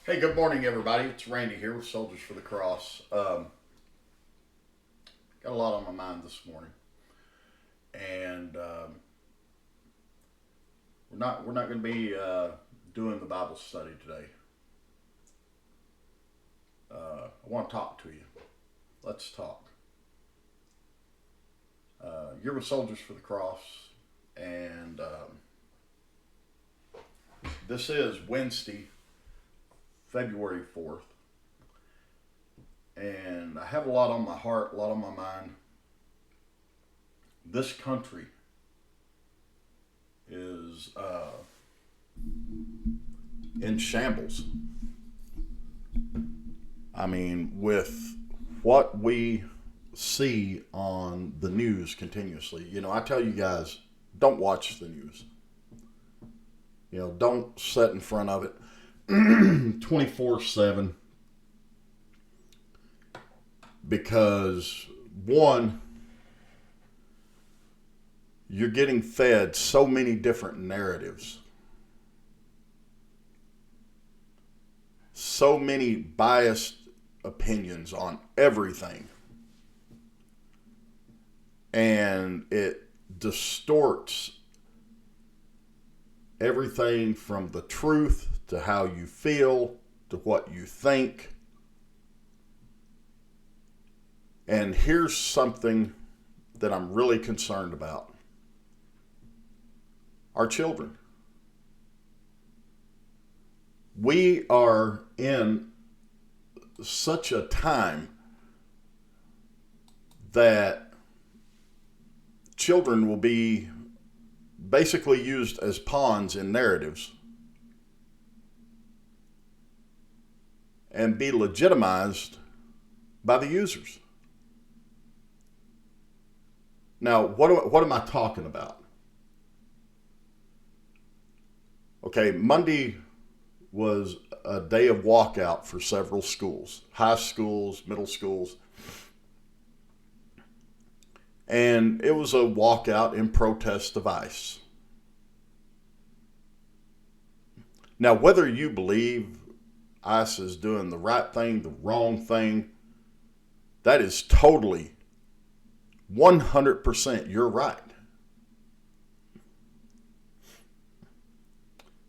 Hey, good morning, everybody. It's Randy here with Soldiers for the Cross. Got a lot on my mind this morning, and we're not going to be doing the Bible study today. I want to talk to you. Let's talk. You're with Soldiers for the Cross, and this is Wednesday, February 4th, and I have a lot on my heart, a lot on my mind. This country is in shambles. I mean, with what we see on the news continuously, I tell you guys, don't watch the news. Don't sit in front of it 24/7 because, one, you're getting fed so many different narratives, so many biased opinions on everything, and it distorts everything from the truth to how you feel to what you think. And here's something that I'm really concerned about: our children. We are in such a time that children will be basically used as pawns in narratives and be legitimized by the users. Now, what am I talking about? Okay, Monday was a day of walkout for several schools, high schools, middle schools. And it was a walkout in protest of ICE. Now, whether you believe ICE is doing the right thing, the wrong thing, that is totally 100% your right.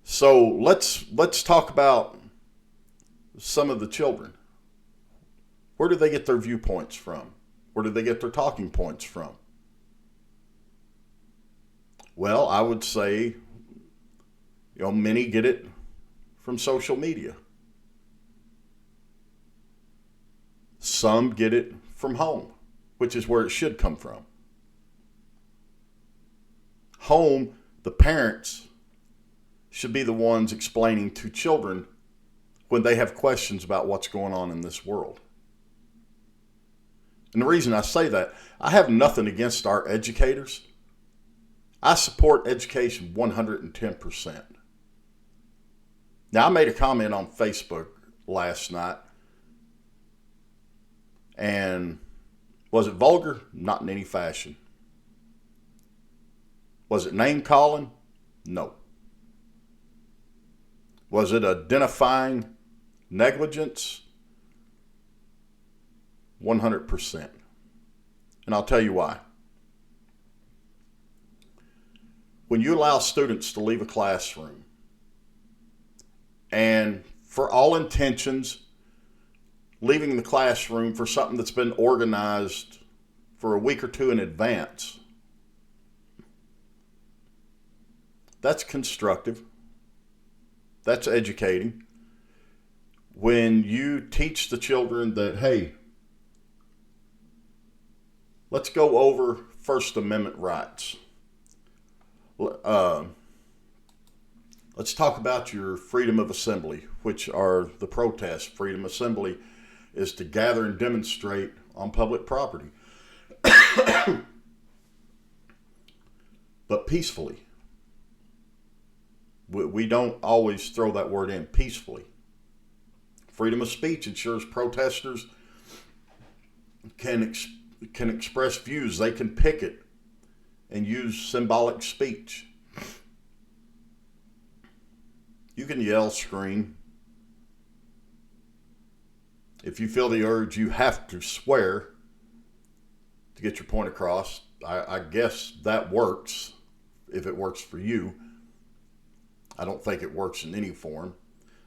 So let's talk about some of the children. Where do they get their viewpoints from? Where do they get their talking points from? Well, I would say, many get it from social media. Some get it from home, which is where it should come from. Home, the parents should be the ones explaining to children when they have questions about what's going on in this world. And the reason I say that, I have nothing against our educators. I support education 110%. Now, I made a comment on Facebook last night, and was it vulgar? Not in any fashion. Was it name calling? No. Was it identifying negligence? 100%. And I'll tell you why. When you allow students to leave a classroom and, for all intentions, leaving the classroom for something that's been organized for a week or two in advance, that's constructive. That's educating. When you teach the children that, hey, let's go over First Amendment rights. Let's talk about your freedom of assembly, which are the protests. Freedom of assembly is to gather and demonstrate on public property, but peacefully. We don't always throw that word in, peacefully. Freedom of speech ensures protesters can express views. They can picket and use symbolic speech. You can yell, scream, If you feel the urge, you have to swear to get your point across. I guess that works if it works for you. I don't think it works in any form.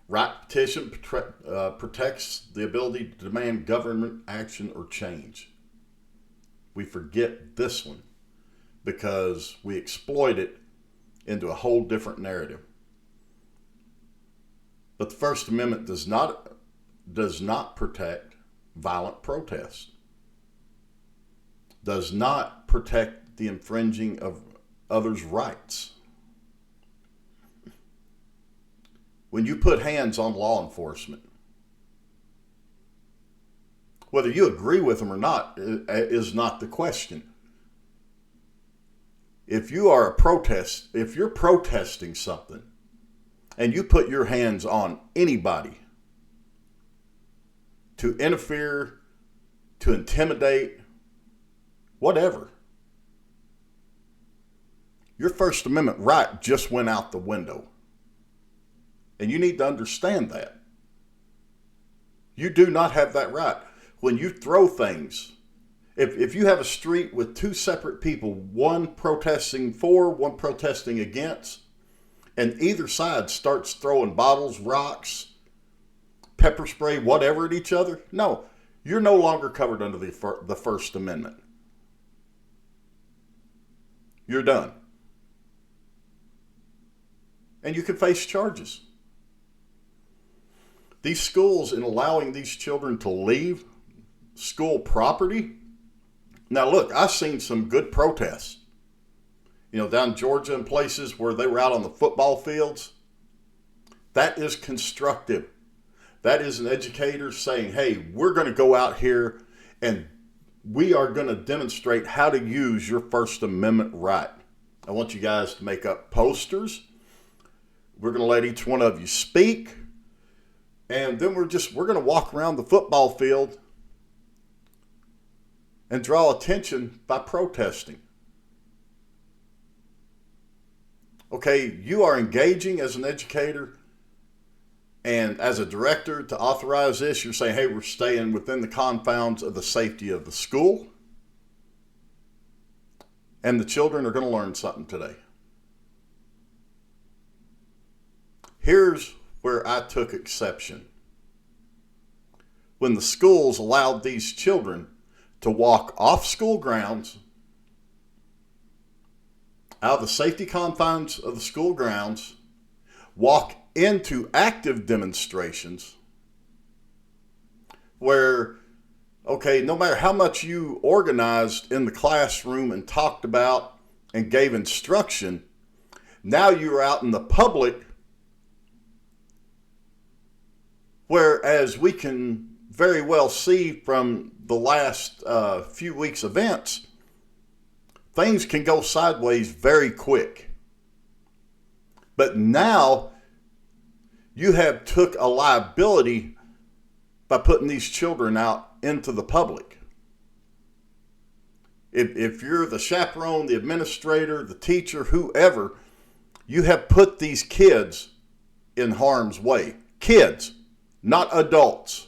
Right to petition protects the ability to demand government action or change. We forget this one because we exploit it into a whole different narrative. But the First Amendment does not protect violent protest, does not protect the infringing of others' rights. When you put hands on law enforcement, whether you agree with them or not is not the question. If you're protesting something and you put your hands on anybody to interfere, to intimidate, whatever, your First Amendment right just went out the window. And you need to understand that. You do not have that right. When you throw things, if you have a street with two separate people, one protesting for, one protesting against, and either side starts throwing bottles, rocks, pepper spray, whatever at each other, no, you're no longer covered under the First Amendment. You're done. And you can face charges. These schools, in allowing these children to leave school property. Now look, I've seen some good protests. Down in Georgia and places where they were out on the football fields. That is constructive. That is an educator saying, hey, we're going to go out here and we are going to demonstrate how to use your First Amendment right. I want you guys to make up posters. We're going to let each one of you speak. And then we're going to walk around the football field and draw attention by protesting. Okay, you are engaging as an educator and as a director to authorize this. You're saying, hey, we're staying within the confines of the safety of the school. And the children are going to learn something today. Here's where I took exception. When the schools allowed these children to walk off school grounds, out of the safety confines of the school grounds, walk into active demonstrations where, okay, no matter how much you organized in the classroom and talked about and gave instruction, now you're out in the public. Whereas we can very well see from the last few weeks' events, things can go sideways very quick. But now you have took a liability by putting these children out into the public. If you're the chaperone, the administrator, the teacher, whoever, you have put these kids in harm's way. Kids. Not adults.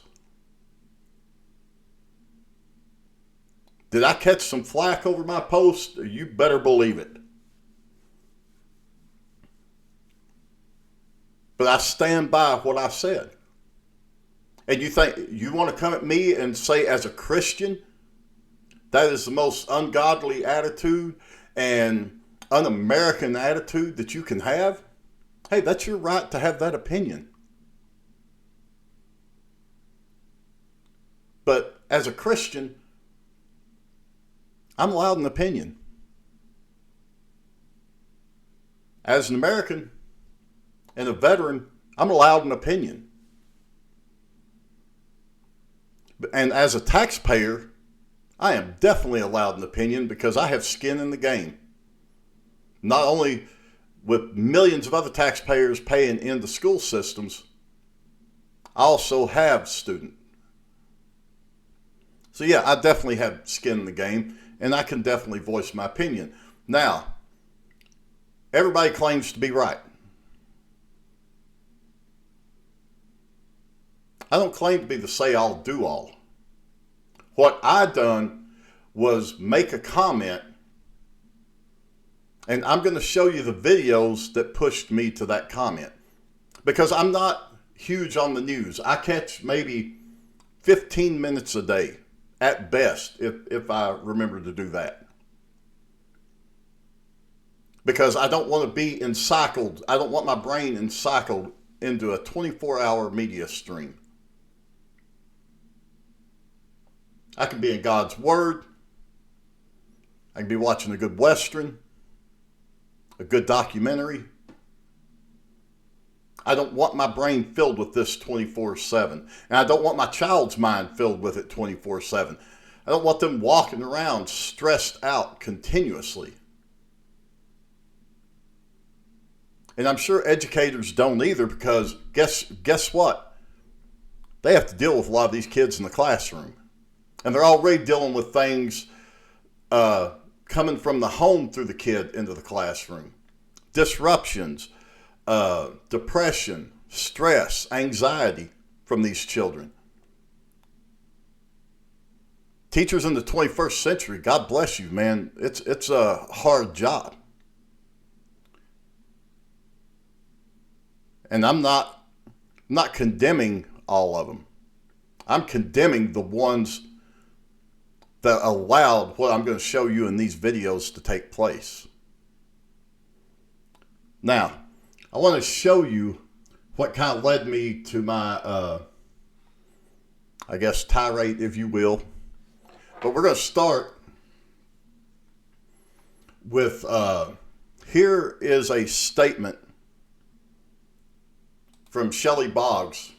Did I catch some flack over my post? You better believe it. But I stand by what I said. And you think you want to come at me and say, as a Christian, that is the most ungodly attitude and un-American attitude that you can have? Hey, that's your right to have that opinion. But as a Christian, I'm allowed an opinion. As an American and a veteran, I'm allowed an opinion. And as a taxpayer, I am definitely allowed an opinion because I have skin in the game. Not only with millions of other taxpayers paying into school systems, I also have students. So yeah, I definitely have skin in the game, and I can definitely voice my opinion. Now, everybody claims to be right. I don't claim to be the say-all, do-all. What I done was make a comment, and I'm going to show you the videos that pushed me to that comment. Because I'm not huge on the news. I catch maybe 15 minutes a day at best, if I remember to do that. Because I don't want to be encircled. I don't want my brain encircled into a 24-hour media stream. I can be in God's Word. I can be watching a good Western, a good documentary. I don't want my brain filled with this 24/7. And I don't want my child's mind filled with it 24/7. I don't want them walking around stressed out continuously. And I'm sure educators don't either, because guess what? They have to deal with a lot of these kids in the classroom. And they're already dealing with things coming from the home through the kid into the classroom. Disruptions, depression, stress, anxiety from these children. Teachers in the 21st century, God bless you, man. It's a hard job. And I'm not condemning all of them. I'm condemning the ones that allowed what I'm going to show you in these videos to take place. Now, I want to show you what kind of led me to my, I guess, tirade, if you will. But we're going to start with, here is a statement from Shelley Boggs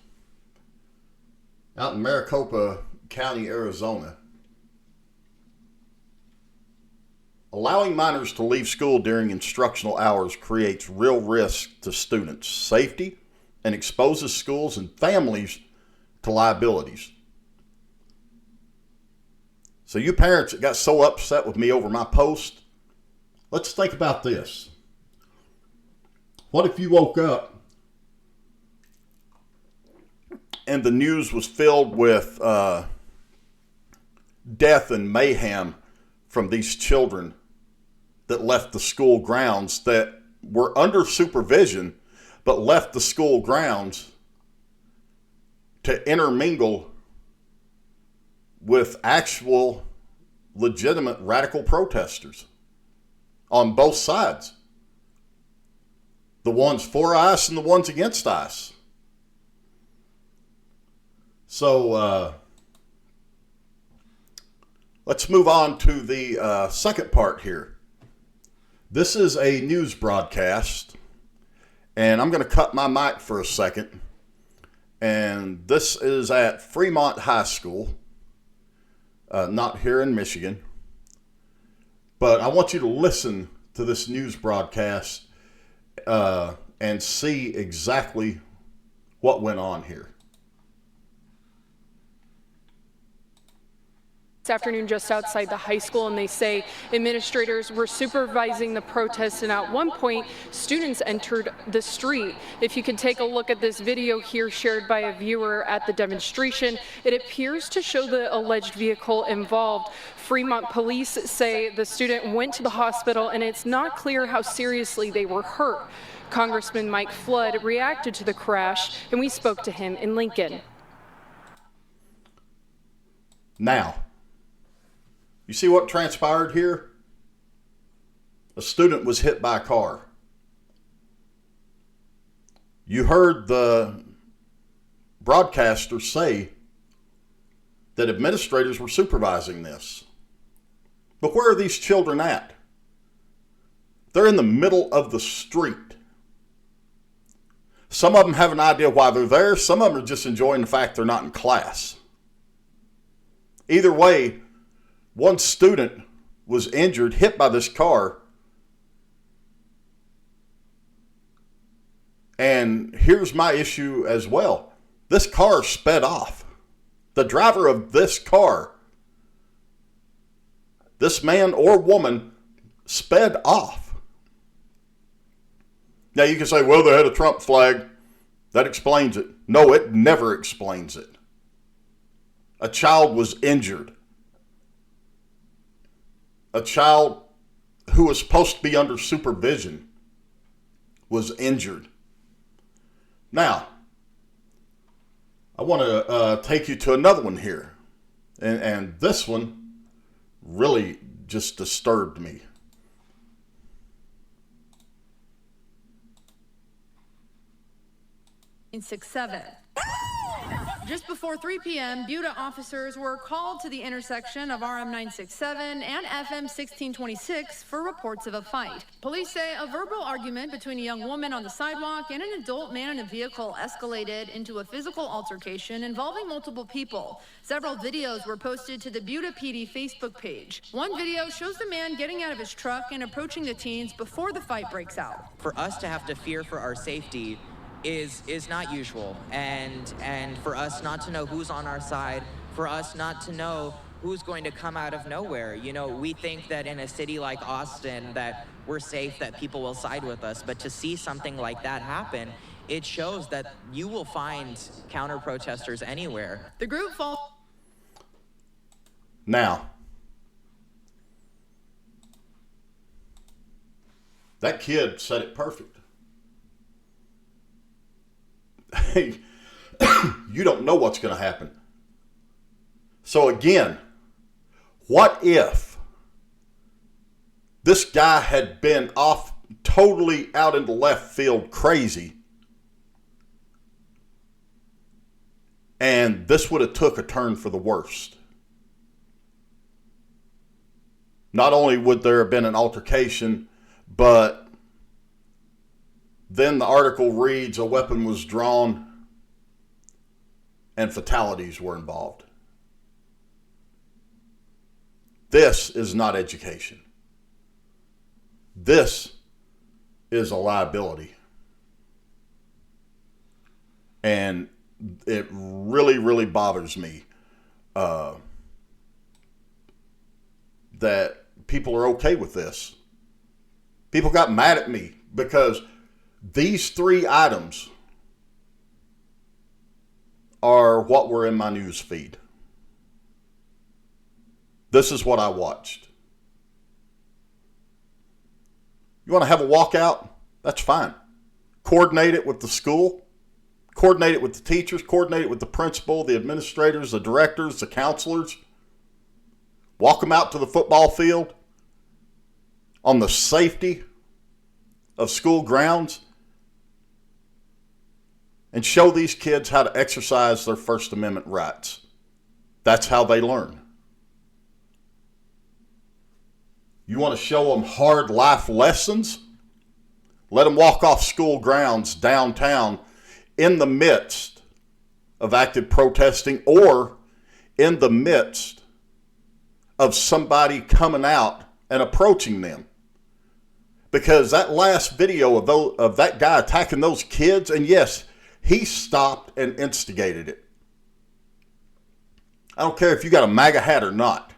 out in Maricopa County, Arizona. Allowing minors to leave school during instructional hours creates real risk to students' safety and exposes schools and families to liabilities. So you parents that got so upset with me over my post, let's think about this. What if you woke up and the news was filled with death and mayhem from these children that left the school grounds, that were under supervision, but left the school grounds to intermingle with actual legitimate radical protesters on both sides. The ones for ICE and the ones against ICE. So let's move on to the second part here. This is a news broadcast, and I'm going to cut my mic for a second. And this is at Fremont High School, not here in Michigan. But I want you to listen to this news broadcast and see exactly what went on here. This afternoon just outside the high school, and they say administrators were supervising the protests, and at one point students entered the street. If you can take a look at this video here shared by a viewer at the demonstration, it appears to show the alleged vehicle involved. Fremont police say the student went to the hospital, and it's not clear how seriously they were hurt. Congressman Mike Flood reacted to the crash, and we spoke to him in Lincoln. Now, you see what transpired here? A student was hit by a car. You heard the broadcaster say that administrators were supervising this. But where are these children at? They're in the middle of the street. Some of them have an idea why they're there. Some of them are just enjoying the fact they're not in class. Either way, one student was injured, hit by this car. And here's my issue as well. This car sped off. The driver of this car, this man or woman, sped off. Now you can say, well, they had a Trump flag. That explains it. No, it never explains it. A child was injured. A child who was supposed to be under supervision was injured. Now, I want to take you to another one here. And this one really just disturbed me. 967. Just before 3 p.m., Buda officers were called to the intersection of RM 967 and FM 1626 for reports of a fight. Police say a verbal argument between a young woman on the sidewalk and an adult man in a vehicle escalated into a physical altercation involving multiple people. Several videos were posted to the Buda PD Facebook page. One video shows the man getting out of his truck and approaching the teens before the fight breaks out. For us to have to fear for our safety is not usual, and for us not to know who's on our side, for us not to know who's going to come out of nowhere. You know, we think that in a city like Austin that we're safe, that people will side with us, but to see something like that happen, it shows that you will find counter-protesters anywhere. The group falls. Now, that kid said it perfect. Hey, you don't know what's going to happen. So again, what if this guy had been off totally out in the left field crazy, and this would have took a turn for the worst? Not only would there have been an altercation, but then the article reads a weapon was drawn and fatalities were involved. This is not education. This is a liability. And it really, really bothers me that people are okay with this. People got mad at me because these three items are what were in my news feed. This is what I watched. You want to have a walkout? That's fine. Coordinate it with the school. Coordinate it with the teachers. Coordinate it with the principal, the administrators, the directors, the counselors. Walk them out to the football field on the safety of school grounds and show these kids how to exercise their First Amendment rights. That's how they learn. You want to show them hard life lessons? Let them walk off school grounds downtown in the midst of active protesting or in the midst of somebody coming out and approaching them. Because that last video of that guy attacking those kids, and yes, he stopped and instigated it. I don't care if you got a MAGA hat or not.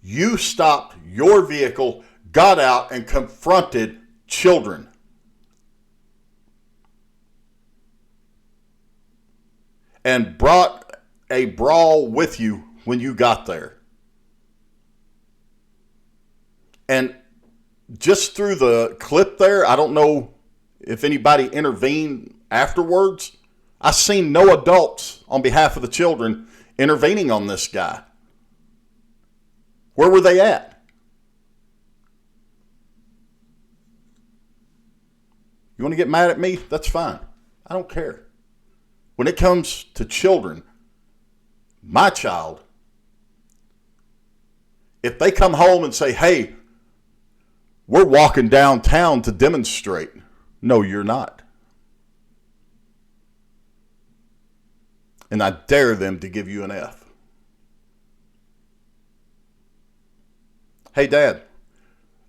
You stopped your vehicle, got out, and confronted children. And brought a brawl with you when you got there. And just through the clip there, I don't know if anybody intervened afterwards. I seen no adults on behalf of the children intervening on this guy. Where were they at? You want to get mad at me? That's fine. I don't care. When it comes to children, my child, if they come home and say, hey, we're walking downtown to demonstrate. No, you're not. And I dare them to give you an F. Hey, Dad,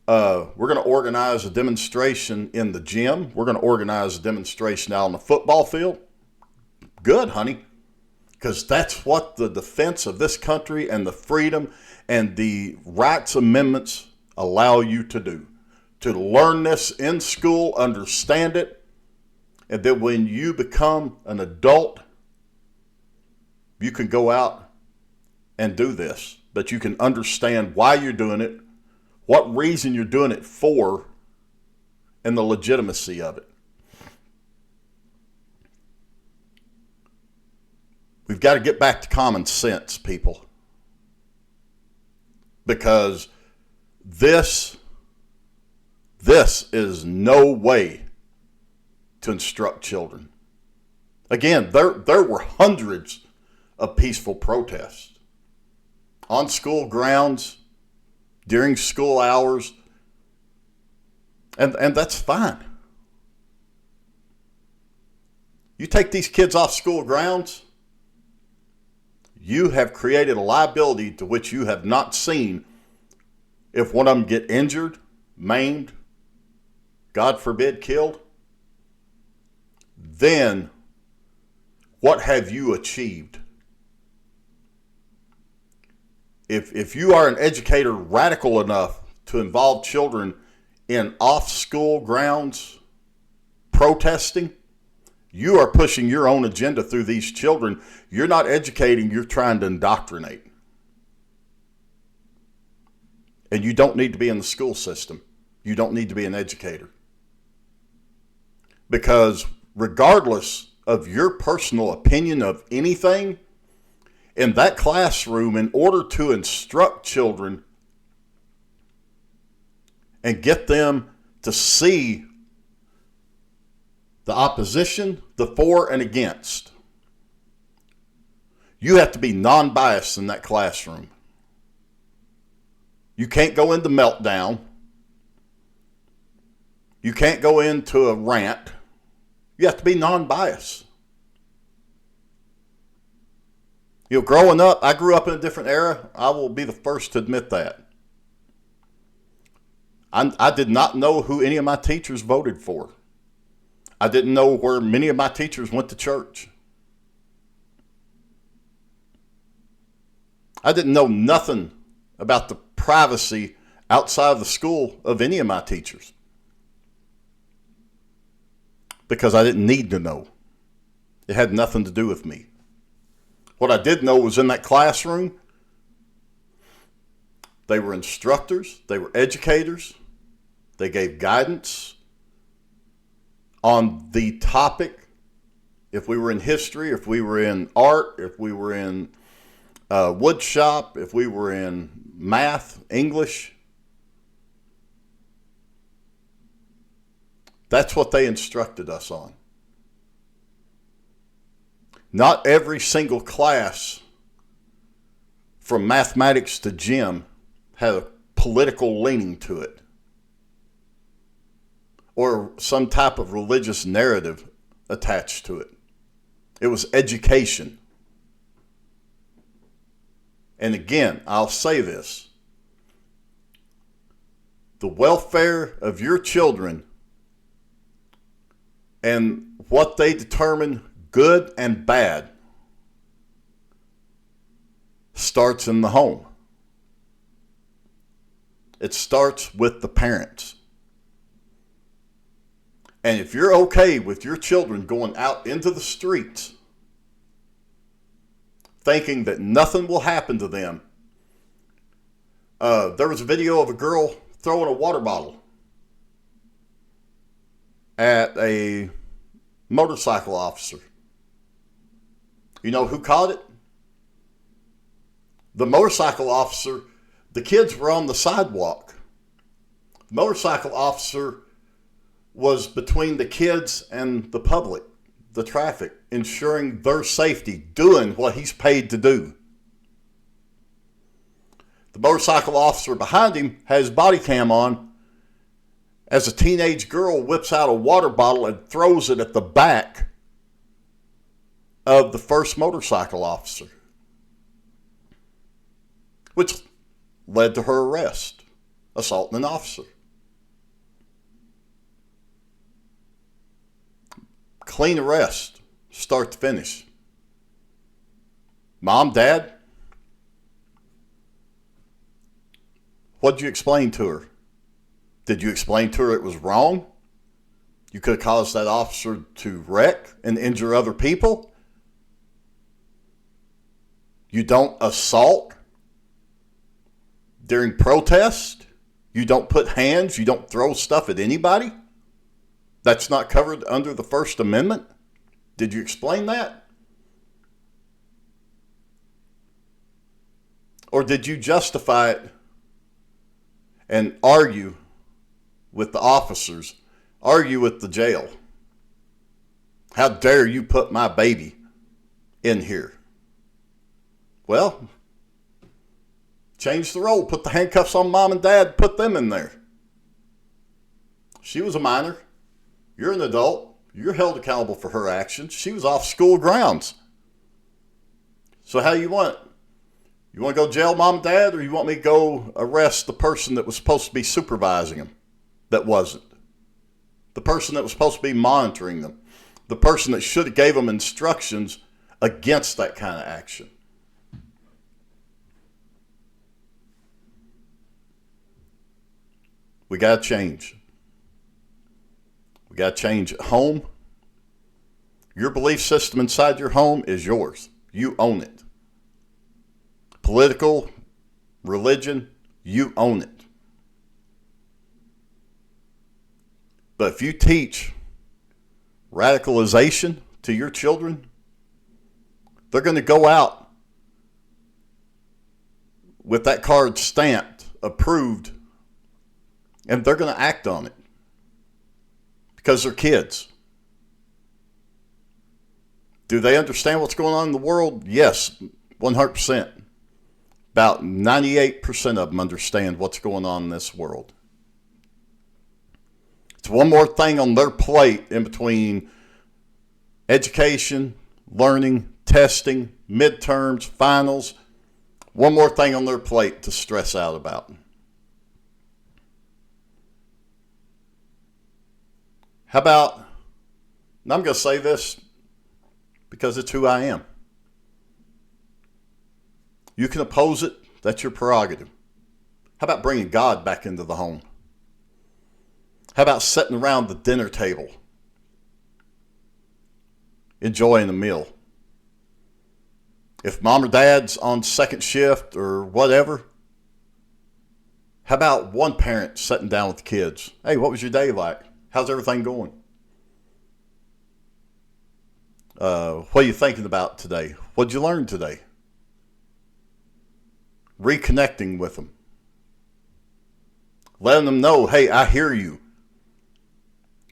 we're going to organize a demonstration in the gym. We're going to organize a demonstration out on the football field. Good, honey. Because that's what the defense of this country and the freedom and the rights amendments allow you to do. To learn this in school, understand it, And then when you become an adult, you can go out and do this. But you can understand why you're doing it, what reason you're doing it for, and the legitimacy of it. We've got to get back to common sense, people. Because this is no way to instruct children. Again, there were hundreds of peaceful protests on school grounds, during school hours, and that's fine. You take these kids off school grounds, you have created a liability to which you have not seen if one of them get injured, maimed, God forbid, killed. Then what have you achieved? If you are an educator radical enough to involve children in off-school grounds protesting, you are pushing your own agenda through these children. You're not educating, you're trying to indoctrinate. And you don't need to be in the school system. You don't need to be an educator. Because regardless of your personal opinion of anything, in that classroom, in order to instruct children and get them to see the opposition, the for and against, you have to be non-biased in that classroom. You can't go into meltdown. You can't go into a rant. You have to be non-biased. You know, growing up, I grew up in a different era. I will be the first to admit that. I did not know who any of my teachers voted for. I didn't know where many of my teachers went to church. I didn't know nothing about the privacy outside of the school of any of my teachers. Because I didn't need to know. It had nothing to do with me. What I did know was in that classroom, they were instructors, they were educators, they gave guidance on the topic. If we were in history, if we were in art, if we were in wood shop, if we were in math, English, that's what they instructed us on. Not every single class from mathematics to gym had a political leaning to it or some type of religious narrative attached to it. It was education. And again, I'll say this. The welfare of your children and what they determine good and bad starts in the home. It starts with the parents. And if you're okay with your children going out into the streets thinking that nothing will happen to them, there was a video of a girl throwing a water bottle at a motorcycle officer. You know who caught it? The motorcycle officer. The kids were on the sidewalk. The motorcycle officer was between the kids and the public, the traffic, ensuring their safety, doing what he's paid to do. The motorcycle officer behind him has body cam on as a teenage girl whips out a water bottle and throws it at the back of the first motorcycle officer, which led to her arrest, assaulting an officer. Clean arrest, start to finish. Mom, Dad, what'd you explain to her? Did you explain to her it was wrong? You could have caused that officer to wreck and injure other people. You don't assault during protest. You don't put hands. You don't throw stuff at anybody. That's not covered under the First Amendment. Did you explain that? Or did you justify it and argue with the officers, argue with the jail? How dare you put my baby in here? Well, change the role. Put the handcuffs on mom and dad. Put them in there. She was a minor. You're an adult. You're held accountable for her actions. She was off school grounds. So how you want it? You want to go jail mom and dad, or you want me to go arrest the person that was supposed to be supervising them that wasn't? The person that was supposed to be monitoring them. The person that should have gave them instructions against that kind of action. We got to change. We got to change at home. Your belief system inside your home is yours. You own it. Political, religion, you own it. But if you teach radicalization to your children, they're going to go out with that card stamped, approved, and they're going to act on it because they're kids. Do they understand what's going on in the world? Yes, 100%. About 98% of them understand what's going on in this world. It's one more thing on their plate in between education, learning, testing, midterms, finals. One more thing on their plate to stress out about. How about, and I'm going to say this because it's who I am. You can oppose it. That's your prerogative. How about bringing God back into the home? How about sitting around the dinner table, enjoying a meal? If mom or dad's on second shift or whatever, how about one parent sitting down with the kids? Hey, what was your day like? How's everything going? What are you thinking about today? What'd you learn today? Reconnecting with them. Letting them know, hey, I hear you.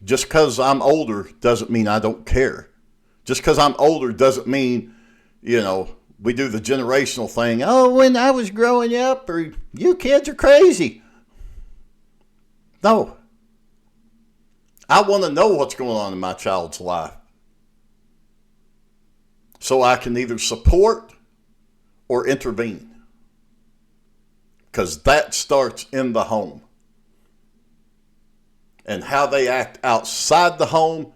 Just because I'm older doesn't mean I don't care. Just because I'm older doesn't mean, we do the generational thing. Oh, when I was growing up, or you kids are crazy. No. I want to know what's going on in my child's life, so I can either support or intervene. Because that starts in the home. And how they act outside the home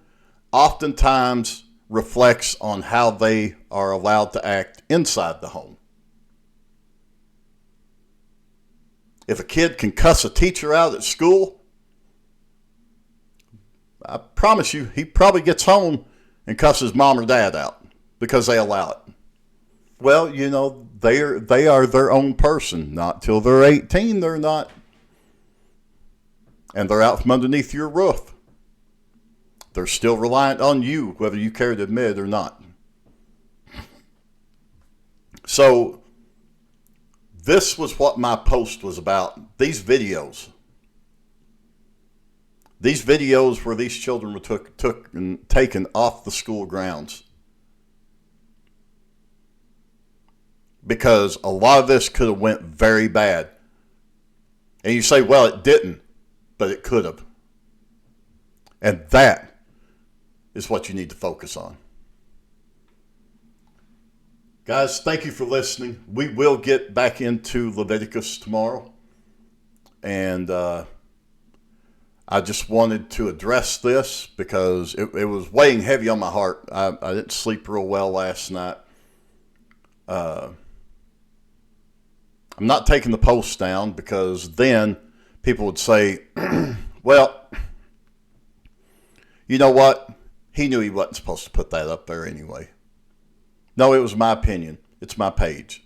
oftentimes reflects on how they are allowed to act inside the home. If a kid can cuss a teacher out at school, I promise you, he probably gets home and cusses mom or dad out because they allow it. Well, they are their own person. Not till they're 18, they're not. And they're out from underneath your roof. They're still reliant on you, whether you care to admit it or not. So, this was what my post was about. These videos. These videos where these children were taken off the school grounds. Because a lot of this could have went very bad. And you say, well, it didn't, but it could have. And that is what you need to focus on. Guys, thank you for listening. We will get back into Leviticus tomorrow. And I just wanted to address this because it was weighing heavy on my heart. I didn't sleep real well last night. I'm not taking the post down because then people would say, well, You know what? He knew he wasn't supposed to put that up there anyway. No, it was my opinion. It's my page.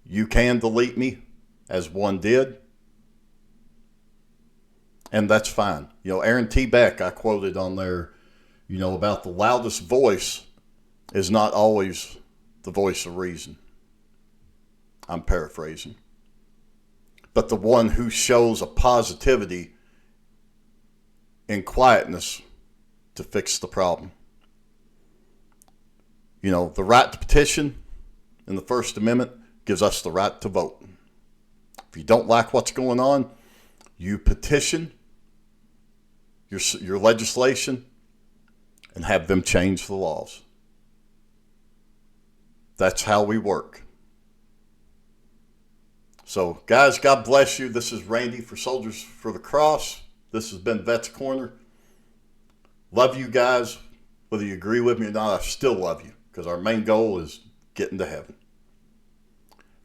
You can delete me, as one did. And that's fine. You know, Aaron T. Beck, I quoted on there, you know, about the loudest voice is not always the voice of reason. I'm paraphrasing. But the one who shows a positivity and quietness to fix the problem. You know, the right to petition in the First Amendment gives us the right to vote. If you don't like what's going on, you petition your legislation and have them change the laws. That's how we work. So, guys, God bless you. This is Randy for Soldiers for the Cross. This has been Vets Corner. Love you guys. Whether you agree with me or not, I still love you because our main goal is getting to heaven.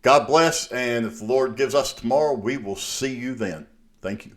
God bless, and if the Lord gives us tomorrow, we will see you then. Thank you.